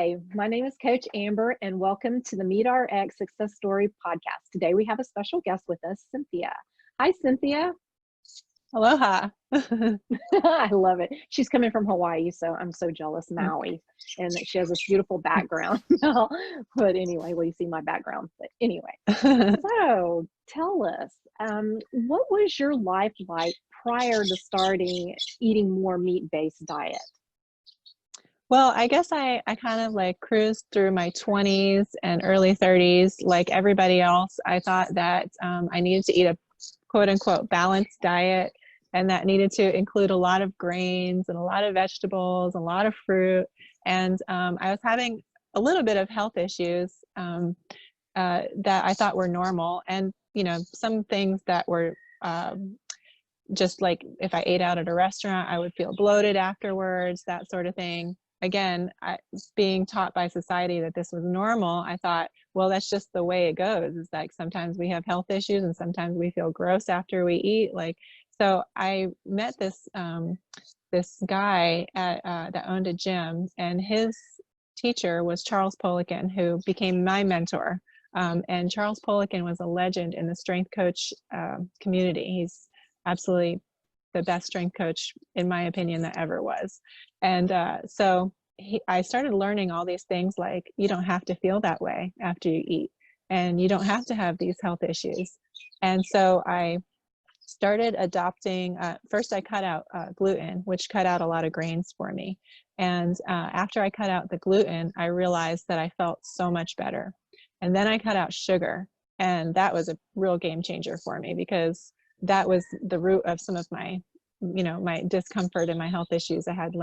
Hi, my name is Coach Amber, and welcome to the Meet RX Success Story podcast. Today we have a special guest with us, Cynthia. Hi, Cynthia. Aloha. I love it. She's coming from Hawaii, so I'm so jealous, Maui, and that she has this beautiful background. But anyway, well, you see my background. But anyway, so tell us, what was your life like prior to starting eating more meat-based diet? Well, I guess I kind of like cruised through my 20s and early 30s like everybody else. I thought that I needed to eat a quote unquote balanced diet, and that needed to include a lot of grains and a lot of vegetables, a lot of fruit. And I was having a little bit of health issues that I thought were normal. And, you know, some things that were just like if I ate out at a restaurant, I would feel bloated afterwards, that sort of thing. Again, being taught by society that this was normal, I thought, well, that's just the way it goes. It's like sometimes we have health issues and sometimes we feel gross after we eat. So I met this guy that owned a gym, and his teacher was Charles Poliquin, who became my mentor. And Charles Poliquin was a legend in the strength coach community. He's absolutely the best strength coach, in my opinion, that ever was. And so I started learning all these things, like you don't have to feel that way after you eat, and you don't have to have these health issues. And so I started adopting, first I cut out gluten, which cut out a lot of grains for me. And after I cut out the gluten, I realized that I felt so much better. And then I cut out sugar, and that was a real game changer for me, because that was the root of some of my, my discomfort and my health issues. I had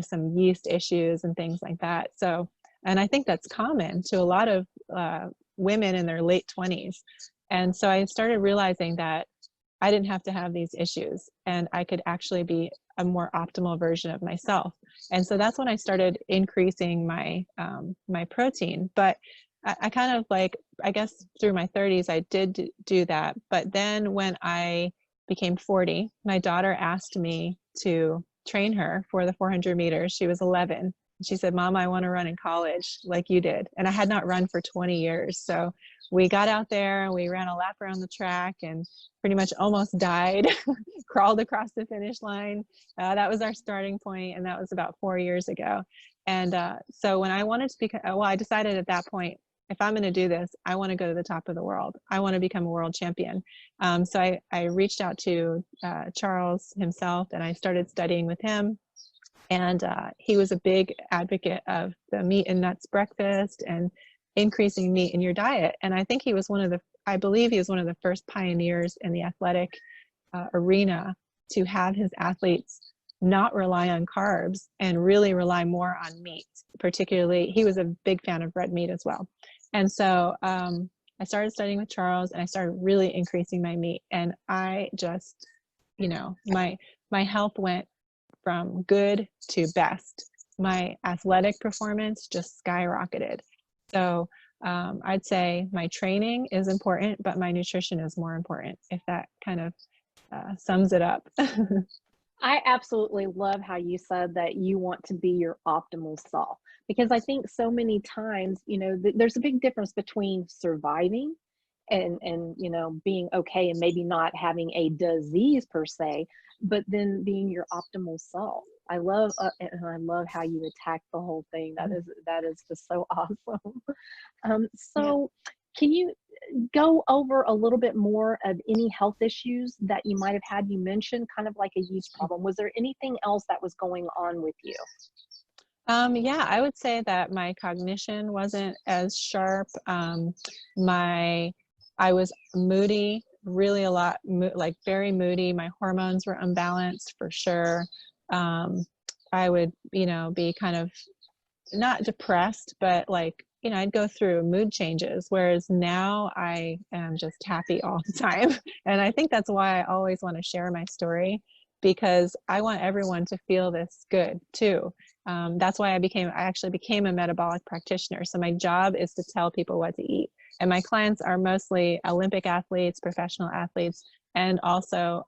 some yeast issues and things like that. So, and I think that's common to a lot of women in their late 20s. And so I started realizing that I didn't have to have these issues, and I could actually be a more optimal version of myself. And so that's when I started increasing my my protein. But I kind of I guess through my 30s, I did do that. But then when I became 40, my daughter asked me to train her for the 400 meters. She was 11. She said, "Mom, I want to run in college like you did." And I had not run for 20 years. So we got out there and we ran a lap around the track and pretty much almost died, crawled across the finish line. That was our starting point, and that was about 4 years ago. And so when I wanted to become, I decided at that point, if I'm going to do this, I want to go to the top of the world. I want to become a world champion. So I reached out to Charles himself, and I started studying with him. And he was a big advocate of the meat and nuts breakfast and increasing meat in your diet. And I think he was I believe he was one of the first pioneers in the athletic arena to have his athletes not rely on carbs and really rely more on meat. Particularly, he was a big fan of red meat as well. And so I started studying with Charles, and I started really increasing my meat. And I just, my health went from good to best. My athletic performance just skyrocketed. So I'd say my training is important, but my nutrition is more important, if that kind of sums it up. I absolutely love how you said that you want to be your optimal self, because I think so many times, there's a big difference between surviving and being okay and maybe not having a disease per se, but then being your optimal self. I love how you attack the whole thing. That is just so awesome. So can you go over a little bit more of any health issues that you might have had? You mentioned kind of like a yeast problem. Was there anything else that was going on with you? Yeah, I would say that my cognition wasn't as sharp. I was moody, really a lot, like very moody. My hormones were unbalanced for sure. I would, be kind of not depressed, but I'd go through mood changes, whereas now I am just happy all the time. And I think that's why I always want to share my story, because I want everyone to feel this good too. That's why I actually became a metabolic practitioner. So my job is to tell people what to eat. And my clients are mostly Olympic athletes, professional athletes, and also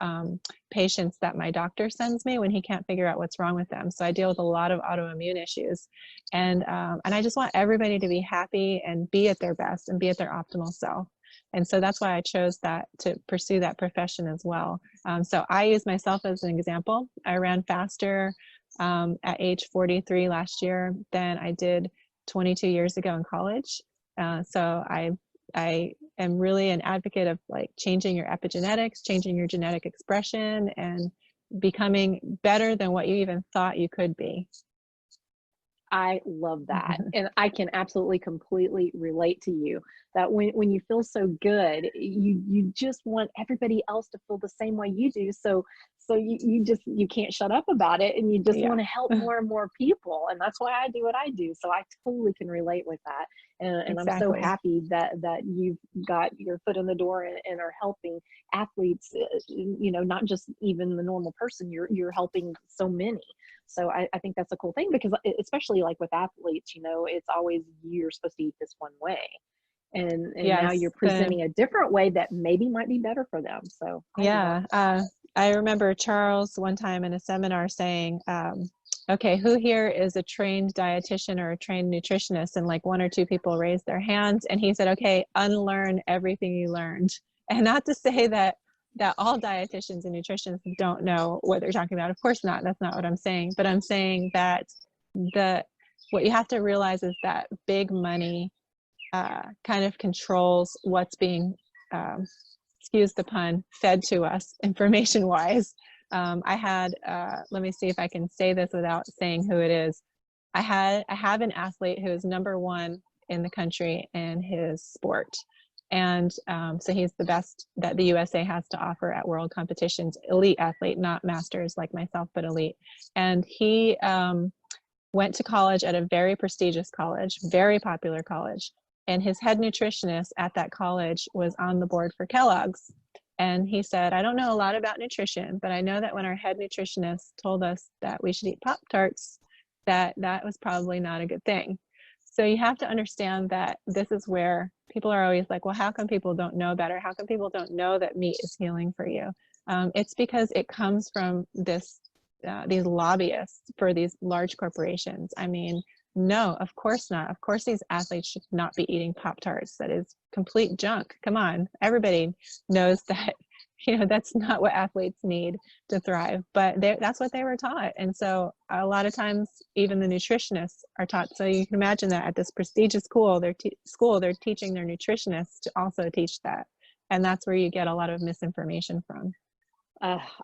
patients that my doctor sends me when he can't figure out what's wrong with them. So I deal with a lot of autoimmune issues, and I just want everybody to be happy and be at their best and be at their optimal self. And so that's why I chose that to pursue that profession as well. So I use myself as an example. I ran faster at age 43 last year than I did 22 years ago in college. So I am really an advocate of like changing your epigenetics, changing your genetic expression, and becoming better than what you even thought you could be. I love that. And I can absolutely completely relate to you that when you feel so good, you just want everybody else to feel the same way you do. So you can't shut up about it, and you just Yeah. want to help more and more people. And that's why I do what I do. So I totally can relate with that. And I'm so Exactly. happy that you've got your foot in the door and are helping athletes, not just even the normal person, you're helping so many. So I think that's a cool thing, because especially like with athletes, it's always you're supposed to eat this one way. And now you're Yes. presenting a different way that maybe might be better for them. So I love Yeah. I remember Charles one time in a seminar saying, okay, who here is a trained dietitian or a trained nutritionist? And like one or two people raised their hands, and he said, okay, unlearn everything you learned. And not to say that all dietitians and nutritionists don't know what they're talking about. Of course not. That's not what I'm saying. But I'm saying that what you have to realize is that big money kind of controls what's being, excuse the pun, fed to us information wise. I had, let me see if I can say this without saying who it is. I have an athlete who is #1 in the country in his sport. And so he's the best that the USA has to offer at world competitions, elite athlete, not masters like myself, but elite. And he went to college at a very prestigious college, very popular college. And his head nutritionist at that college was on the board for Kellogg's. And he said, I don't know a lot about nutrition, but I know that when our head nutritionist told us that we should eat Pop-Tarts, that was probably not a good thing. So you have to understand that this is where people are always like, well, how come people don't know better? How come people don't know that meat is healing for you? It's because it comes from these lobbyists for these large corporations. I mean, no, of course not. Of course, these athletes should not be eating Pop-Tarts. That is complete junk. Come on. Everybody knows that, that's not what athletes need to thrive, but that's what they were taught. And so a lot of times, even the nutritionists are taught. So you can imagine that at this prestigious school, they're teaching their nutritionists to also teach that. And that's where you get a lot of misinformation from.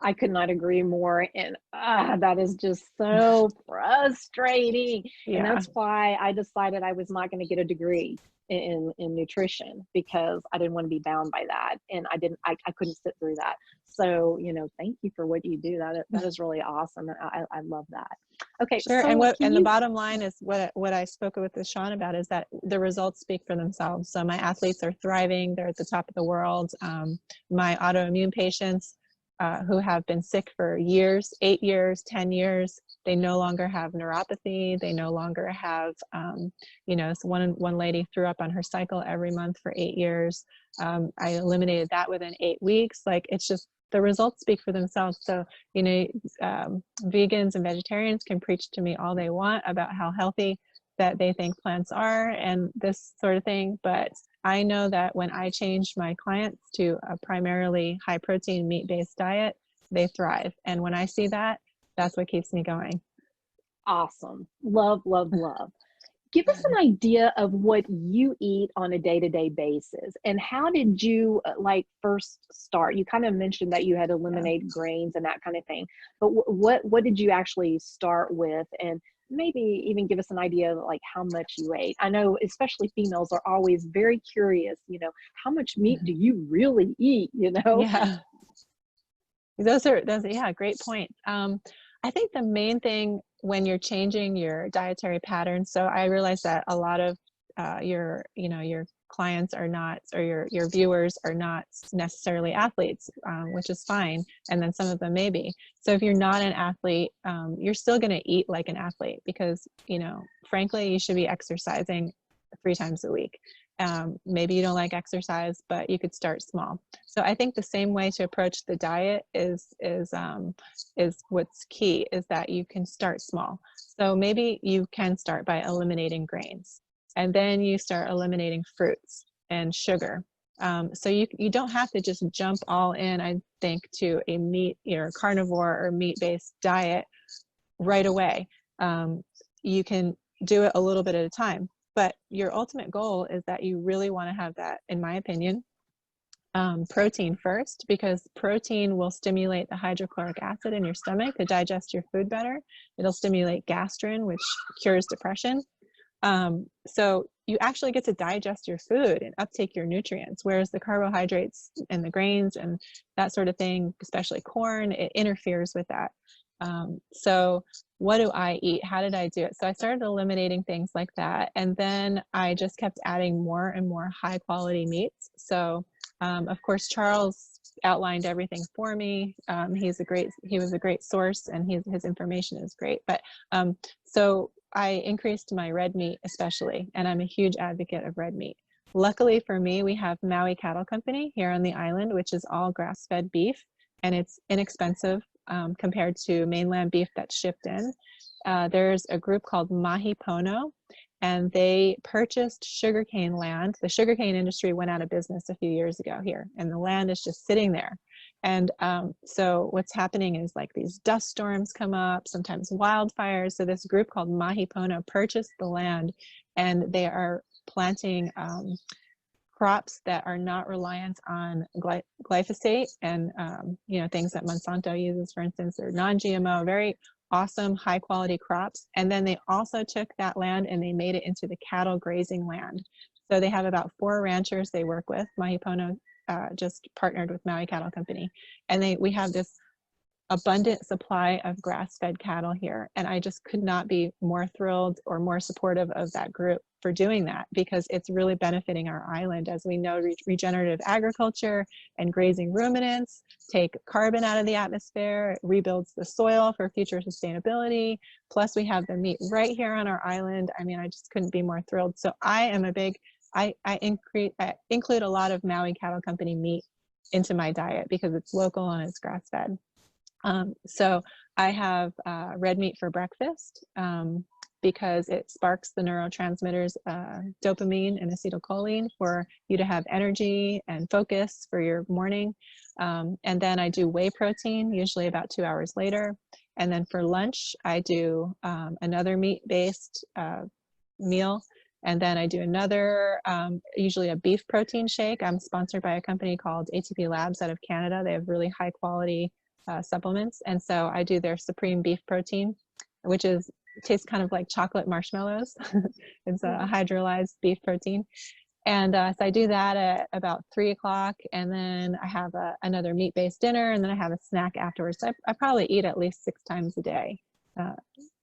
I could not agree more. And that is just so frustrating. And Yeah. that's why I decided I was not going to get a degree in nutrition, because I didn't want to be bound by that. And I couldn't sit through that. So, thank you for what you do. That is really awesome. I love that. Okay. Sure. So And the bottom line is what I spoke with Sean about is that the results speak for themselves. So my athletes are thriving. They're at the top of the world. My autoimmune patients, who have been sick for years, 8 years, 10 years, they no longer have neuropathy. They no longer have, so one lady threw up on her cycle every month for 8 years. I eliminated that within 8 weeks. Like, it's just, the results speak for themselves. So, vegans and vegetarians can preach to me all they want about how healthy that they think plants are and this sort of thing. But I know that when I change my clients to a primarily high protein meat-based diet, they thrive. And when I see that, that's what keeps me going. awesome. Love, love, love. Give us an idea of what you eat on a day-to-day basis, and how did you first start? You kind of mentioned that you had eliminated grains and that kind of thing, but what did you actually start with? And maybe even give us an idea of like how much you ate. I know especially females are always very curious, how much meat do you really eat, Yeah. Those are great point. I think the main thing when you're changing your dietary patterns, so I realize that a lot of your clients are not, or your viewers are not necessarily athletes, which is fine. And then some of them may be. So if you're not an athlete, you're still going to eat like an athlete, because, frankly, you should be exercising 3 times a week. Maybe you don't like exercise, but you could start small. So I think the same way to approach the diet is what's key, is that you can start small. So maybe you can start by eliminating grains, and then you start eliminating fruits and sugar. So you don't have to just jump all in, I think, to a meat, carnivore or meat-based diet right away. You can do it a little bit at a time, but your ultimate goal is that you really want to have that, in my opinion, protein first, because protein will stimulate the hydrochloric acid in your stomach to digest your food better. It'll stimulate gastrin, which cures depression. So you actually get to digest your food and uptake your nutrients, whereas the carbohydrates and the grains and that sort of thing, especially corn, it interferes with that. So what do I eat? How did I do it? So I started eliminating things like that, and then I just kept adding more and more high quality meats. So of course, Charles outlined everything for me. He was a great source, and his information is great. But so I increased my red meat especially, and I'm a huge advocate of red meat. Luckily for me, we have Maui Cattle Company here on the island, which is all grass-fed beef, and it's inexpensive compared to mainland beef that's shipped in. There's a group called Mahi Pono, and they purchased sugarcane land. The sugarcane industry went out of business a few years ago here, and the land is just sitting there. And so what's happening is, like, these dust storms come up, sometimes wildfires. So this group called Mahi Pono purchased the land, and they are planting crops that are not reliant on glyphosate and things that Monsanto uses, for instance. They're non-GMO, very awesome, high quality crops. And then they also took that land and they made it into the cattle grazing land. So they have about 4 ranchers they work with. Mahi Pono just partnered with Maui Cattle Company, and we have this abundant supply of grass-fed cattle here. And I just could not be more thrilled or more supportive of that group for doing that, because it's really benefiting our island. As we know, regenerative agriculture and grazing ruminants take carbon out of the atmosphere, it rebuilds the soil for future sustainability. Plus we have the meat right here on our island. I mean, I just couldn't be more thrilled. So I am a big, I include a lot of Maui Cattle Company meat into my diet because it's local and it's grass-fed. So I have red meat for breakfast because it sparks the neurotransmitters dopamine and acetylcholine for you to have energy and focus for your morning. And then I do whey protein, usually about 2 hours later. And then for lunch, I do another meat-based meal. And then I do another, usually a beef protein shake. I'm sponsored by a company called ATP Labs out of Canada. They have really high quality supplements. And so I do their Supreme Beef Protein, which tastes kind of like chocolate marshmallows. It's a hydrolyzed beef protein. And so I do that at about 3 o'clock. And then I have another meat-based dinner. And then I have a snack afterwards. So I probably eat at least 6 times a day.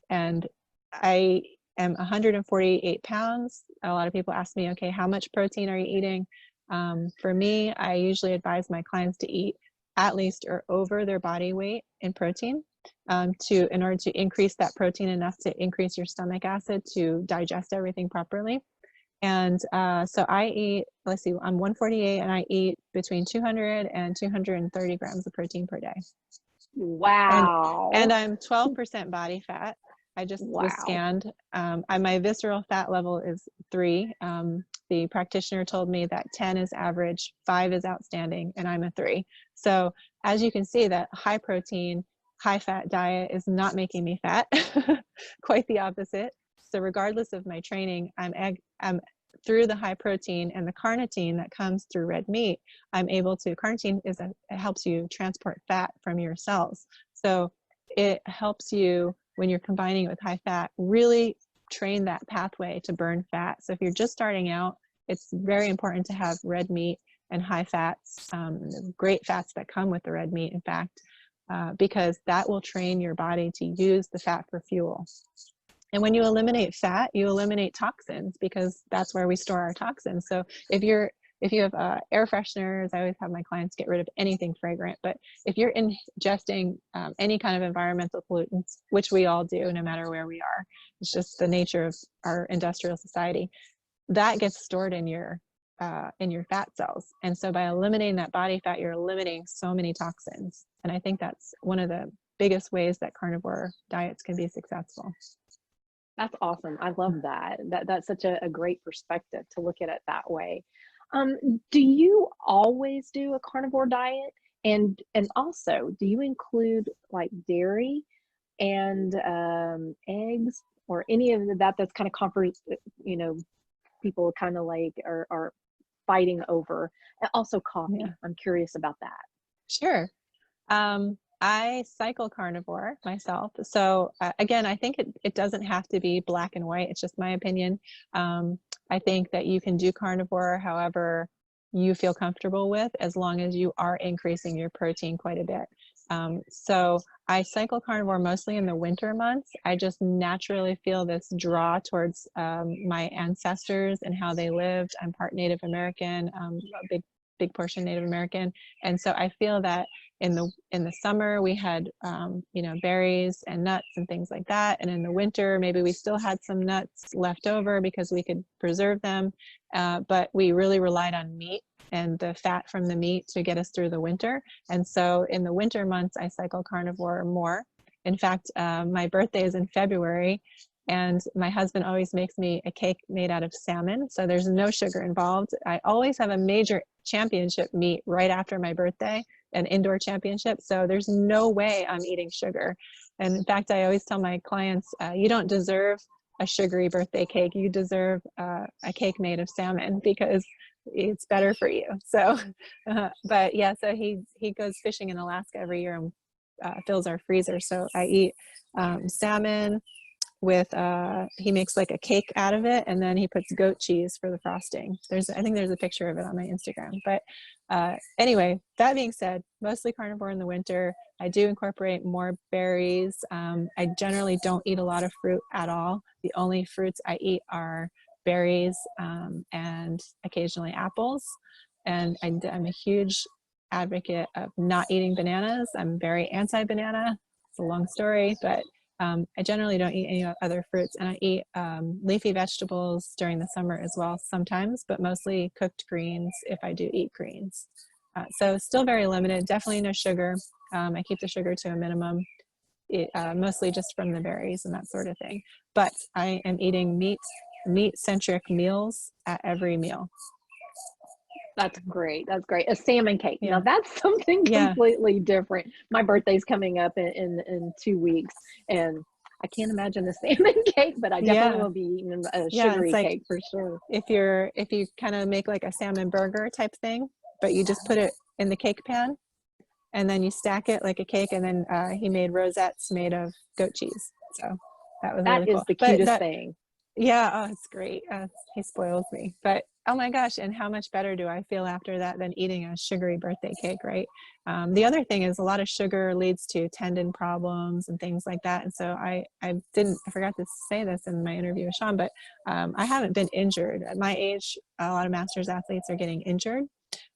And I am 148 pounds. A lot of people ask me, okay, how much protein are you eating? For me, I usually advise my clients to eat at least or over their body weight in protein in order to increase that protein enough to increase your stomach acid to digest everything properly. And so I eat, let's see, I'm 148 and I eat between 200 and 230 grams of protein per day. Wow. And I'm 12% body fat. I just was scanned. My visceral fat level is 3. The practitioner told me that 10 is average, 5 is outstanding, and I'm a 3. So as you can see, that high protein, high fat diet is not making me fat, quite the opposite. So regardless of my training, I'm through the high protein and the carnitine that comes through red meat, I'm able to, carnitine it helps you transport fat from your cells. So it helps you, when you're combining it with high fat, really train that pathway to burn fat. So if you're just starting out, it's very important to have red meat and high fats, great fats that come with the red meat, in fact, because that will train your body to use the fat for fuel. And when you eliminate fat, you eliminate toxins, because that's where we store our toxins. So if you have air fresheners, I always have my clients get rid of anything fragrant, but if you're ingesting any kind of environmental pollutants, which we all do no matter where we are, it's just the nature of our industrial society, that gets stored in your fat cells. And so by eliminating that body fat, you're eliminating so many toxins. And I think that's one of the biggest ways that carnivore diets can be successful. That's awesome. I love that. That's such a great perspective to look at it that way. Do you always do a carnivore diet? And also, do you include like dairy and eggs or any of that that's kind of comfort, you know, people kind of like are fighting over? And also coffee. Yeah. I'm curious about that. Sure. I cycle carnivore myself. So again, I think it doesn't have to be black and white. It's just my opinion. I think that you can do carnivore however you feel comfortable with, as long as you are increasing your protein quite a bit. So I cycle carnivore mostly in the winter months. I just naturally feel this draw towards my ancestors and how they lived. I'm part Native American, a big portion Native American. And so I feel that in the summer we had you know, berries and nuts and things like that, and in the winter maybe we still had some nuts left over because we could preserve them, but we really relied on meat and the fat from the meat to get us through the winter. And so in the winter months I cycle carnivore more. In fact, my birthday is in February, and my husband always makes me a cake made out of salmon, so there's no sugar involved. I always have a major championship meet right after my birthday, an indoor championship, so there's no way I'm eating sugar. And in fact, I always tell my clients, you don't deserve a sugary birthday cake, you deserve a cake made of salmon, because it's better for you. So but yeah, so he goes fishing in Alaska every year and fills our freezer, so I eat salmon with he makes like a cake out of it, and then he puts goat cheese for the frosting. I think there's a picture of it on my Instagram. But anyway, that being said, mostly carnivore in the winter. I do incorporate more berries. I generally don't eat a lot of fruit at all. The only fruits I eat are berries and occasionally apples. And I'm a huge advocate of not eating bananas. I'm very anti-banana. It's a long story, but I generally don't eat any other fruits, and I eat leafy vegetables during the summer as well sometimes, but mostly cooked greens if I do eat greens. So still very limited, definitely no sugar. I keep the sugar to a minimum, mostly just from the berries and that sort of thing. But I am eating meat-centric meals at every meal. That's great. That's great. A salmon cake. Yeah. Now that's something completely different. My birthday's coming up in 2 weeks, and I can't imagine a salmon cake, but I definitely will be eating a sugary like, cake for sure. If you kind of make like a salmon burger type thing, but you just put it in the cake pan, and then you stack it like a cake, and then he made rosettes made of goat cheese. So that was really cool. That is the cutest thing. Yeah, oh, it's great. He spoils me. But oh my gosh, and how much better do I feel after that than eating a sugary birthday cake, right? The other thing is a lot of sugar leads to tendon problems and things like that. And so I forgot to say this in my interview with Sean, but I haven't been injured. At my age, a lot of masters athletes are getting injured,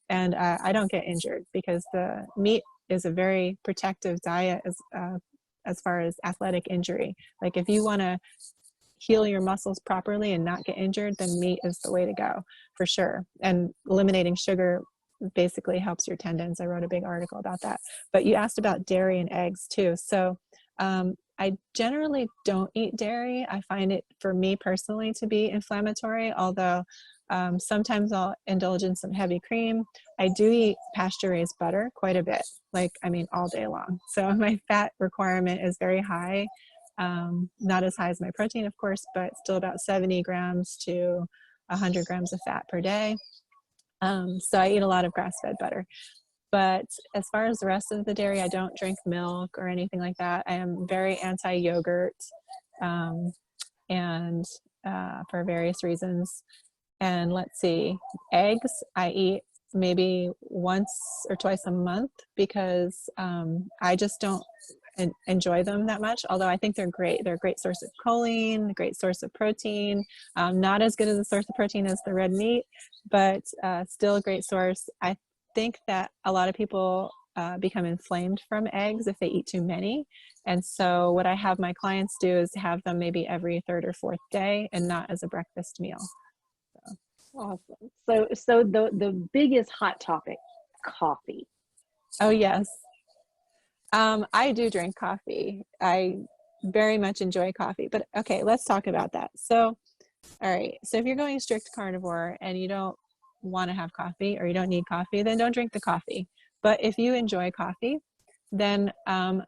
and I don't get injured because the meat is a very protective diet as far as athletic injury. Like if you want to heal your muscles properly and not get injured, then meat is the way to go for sure. And eliminating sugar basically helps your tendons. I wrote a big article about that. But you asked about dairy and eggs too. So I generally don't eat dairy. I find it, for me personally, to be inflammatory, although sometimes I'll indulge in some heavy cream. I do eat pasture-raised butter quite a bit, like, I mean, all day long. So my fat requirement is very high. Not as high as my protein, of course, but still about 70 grams to 100 grams of fat per day. So I eat a lot of grass-fed butter. But as far as the rest of the dairy, I don't drink milk or anything like that. I am very anti-yogurt, and for various reasons. And let's see, eggs I eat maybe once or twice a month because I just don't enjoy them that much, although I think they're great. They're a great source of choline, a great source of protein. Not as good as a source of protein as the red meat, but still a great source. I think that a lot of people become inflamed from eggs if they eat too many. And so what I have my clients do is have them maybe every third or fourth day and not as a breakfast meal. Awesome. So the biggest hot topic, coffee. Oh, yes. I do drink coffee. I very much enjoy coffee, but okay, let's talk about that. So, all right. So if you're going strict carnivore and you don't want to have coffee or you don't need coffee, then don't drink the coffee. But if you enjoy coffee, then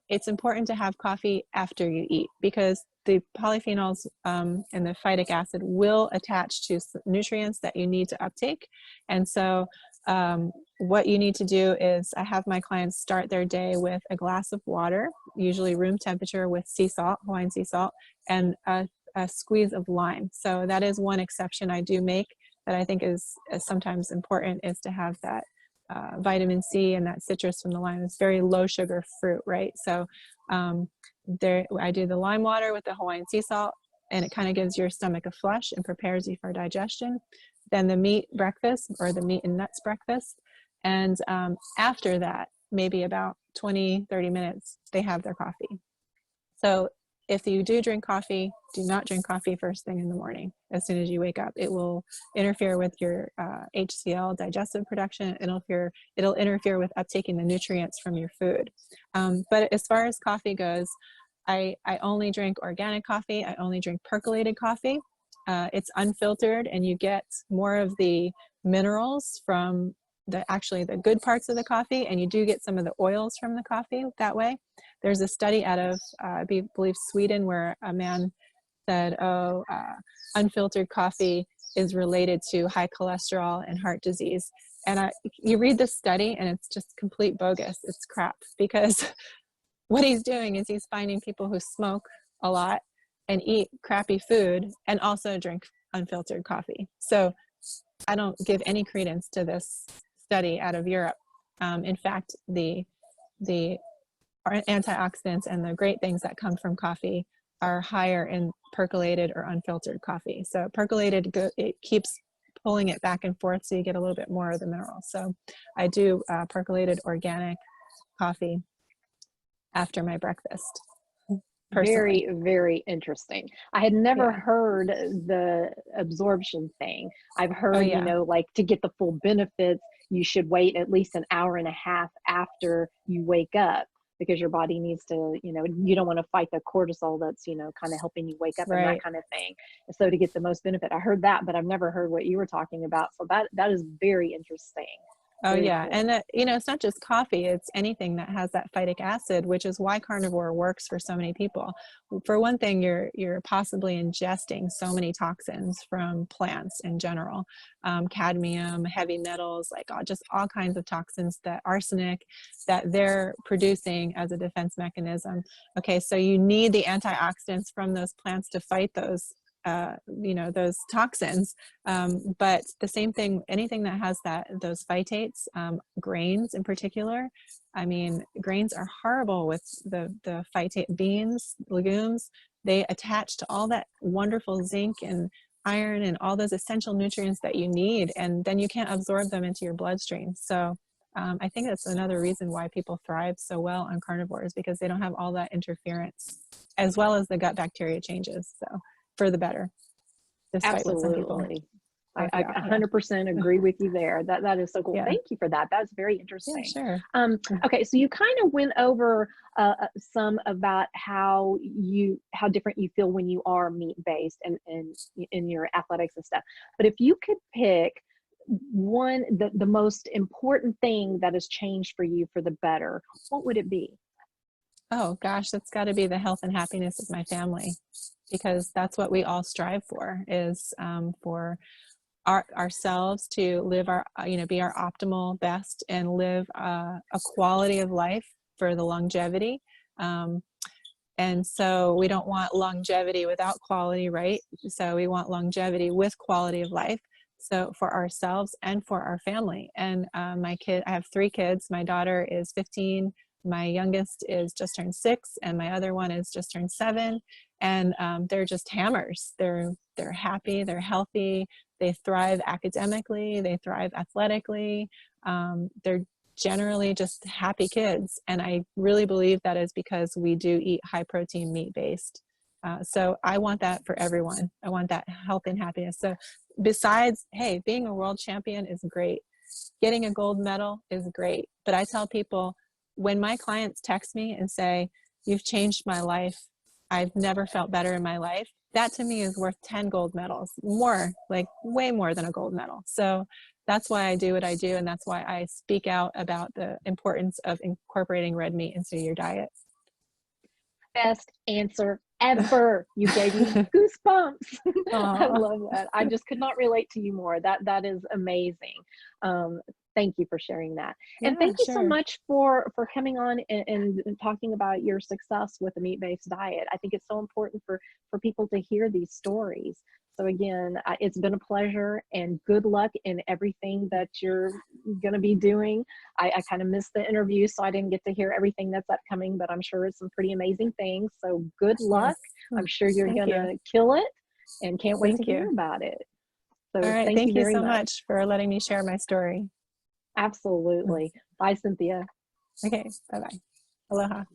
it's important to have coffee after you eat because the polyphenols and the phytic acid will attach to nutrients that you need to uptake. And so what you need to do is I have my clients start their day with a glass of water, usually room temperature with sea salt, Hawaiian sea salt, and a squeeze of lime. So that is one exception I do make that I think is sometimes important, is to have that vitamin C and that citrus from the lime. It's very low sugar fruit, right? So I do the lime water with the Hawaiian sea salt, and it kind of gives your stomach a flush and prepares you for digestion. Then the meat breakfast, or the meat and nuts breakfast. And after that, maybe about 20-30 minutes, they have their coffee. So if you do drink coffee, do not drink coffee first thing in the morning. As soon as you wake up, it will interfere with your HCl digestive production. It'll interfere with uptaking the nutrients from your food. But as far as coffee goes, I only drink organic coffee. I only drink percolated coffee. It's unfiltered, and you get more of the minerals from actually the good parts of the coffee, and you do get some of the oils from the coffee that way. There's a study out of, I believe, Sweden, where a man said, unfiltered coffee is related to high cholesterol and heart disease. And you read this study and it's just complete bogus. It's crap, because what he's doing is he's finding people who smoke a lot and eat crappy food and also drink unfiltered coffee. So I don't give any credence to this study out of Europe. In fact, the antioxidants and the great things that come from coffee are higher in percolated or unfiltered coffee. So percolated, it keeps pulling it back and forth, so you get a little bit more of the minerals. So I do percolated organic coffee after my breakfast. Personally. Very, very interesting. I had never Yeah. heard the absorption thing. I've Oh, heard, yeah. like to get the full benefits, you should wait at least an hour and a half after you wake up, because your body needs to, you don't want to fight the cortisol that's, kind of helping you wake up and that Right. kind of thing. And so to get the most benefit, I heard that, but I've never heard what you were talking about. So that is very interesting. Oh, Very yeah. cool. And, it's not just coffee, it's anything that has that phytic acid, which is why carnivore works for so many people. For one thing, you're possibly ingesting so many toxins from plants in general, cadmium, heavy metals, like just all kinds of toxins, that arsenic that they're producing as a defense mechanism. Okay, so you need the antioxidants from those plants to fight those those toxins. But the same thing, anything that has those phytates, grains in particular. I mean, grains are horrible with the phytate. Beans, legumes, they attach to all that wonderful zinc and iron and all those essential nutrients that you need, and then you can't absorb them into your bloodstream. So I think that's another reason why people thrive so well on carnivores, because they don't have all that interference, as well as the gut bacteria changes. So for the better, despite what some people Absolutely. I talk about. 100% agree with you there. That is so cool. Yeah. Thank you for that. That's very Yeah, interesting. sure. Okay, so you kind of went over some about how different you feel when you are meat based and in your athletics and stuff. But if you could pick the most important thing that has changed for you for the better, what would it be? Oh gosh, that's got to be the health and happiness of my family, because that's what we all strive for, is for ourselves to live our, be our optimal best and live a quality of life for the longevity. And so we don't want longevity without quality, right? So we want longevity with quality of life. So for ourselves and for our family. And I have 3 kids. My daughter is 15. My youngest is just turned 6, and my other one is just turned 7. And they're just hammers. They're happy. They're healthy. They thrive academically. They thrive athletically. They're generally just happy kids. And I really believe that is because we do eat high protein meat based. So I want that for everyone. I want that health and happiness. So besides, hey, being a world champion is great. Getting a gold medal is great. But I tell people, when my clients text me and say, you've changed my life, I've never felt better in my life, that to me is worth 10 gold medals, more, like way more than a gold medal. So that's why I do what I do. And that's why I speak out about the importance of incorporating red meat into your diet. Best answer ever. You gave me goosebumps. I Aw. love that. I just could not relate to you more. That is amazing. Thank you for sharing that. And Yeah, thank you so sure. much for coming on and talking about your success with a meat-based diet. I think it's so important for people to hear these stories. So again, it's been a pleasure, and good luck in everything that you're going to be doing. I kind of missed the interview, so I didn't get to hear everything that's upcoming, but I'm sure it's some pretty amazing things. So good luck. Yes. I'm sure you're Thank going you. to kill it, and can't wait to Thank hear you. about it. All So right. thank you Thank you very so much. much for letting me share my story. Absolutely. Bye, Cynthia. Okay. Bye-bye. Aloha.